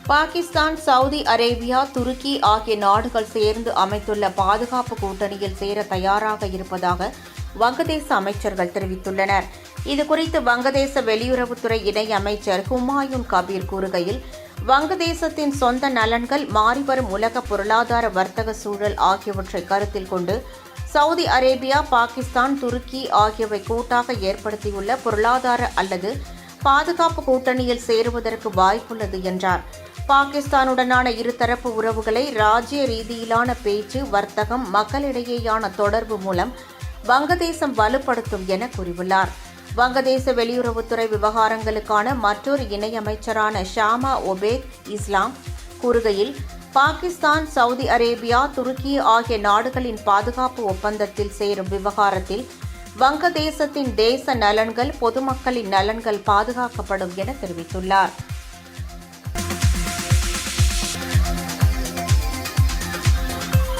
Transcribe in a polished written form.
Pakistan, Saudi Arabia, துருக்கி ஆகிய நாடுகள் சேர்ந்து அமைத்துள்ள பாதுகாப்பு கூட்டணியில் சேர தயாராக இருப்பதாக வங்கதேச அமைச்சர்கள் தெரிவித்துள்ளனர். இதுகுறித்து வங்கதேச வெளியுறவுத்துறை இணை அமைச்சர் ஹுமாயூன் கபீர் கூறுகையில், வங்கதேசத்தின் சொந்த நலன்கள், மாறிவரும் உலக பொருளாதார வர்த்தக சூழல் ஆகியவற்றை கருத்தில் கொண்டு சவுதி அரேபியா, பாகிஸ்தான், துருக்கி ஆகியவை கூட்டாக ஏற்படுத்தியுள்ள பொருளாதார அல்லது பாதுகாப்பு கூட்டணியில் சேருவதற்கு வாய்ப்புள்ளது என்றார். பாகிஸ்தானுடனான இருதரப்பு உறவுகளை ராஜ்ய ரீதியிலான பேச்சு, வர்த்தகம், மக்களிடையேயான தொடர்பு மூலம் வங்கதேசம் வலுப்படுத்தும் என கூறியுள்ளார். வங்கதேச வெளியுறவுத்துறை விவகாரங்களுக்கான மற்றொரு இணையமைச்சரான ஷாமா ஒபேத் இஸ்லாம் கூறுகையில், பாகிஸ்தான், சவுதி அரேபியா, துருக்கி ஆகிய நாடுகளின் பாதுகாப்பு ஒப்பந்தத்தில் சேரும் விவகாரத்தில் வங்கதேசத்தின் தேச நலன்கள், பொதுமக்களின் நலன்கள் பாதுகாக்கப்படும் என தெரிவித்துள்ளார்.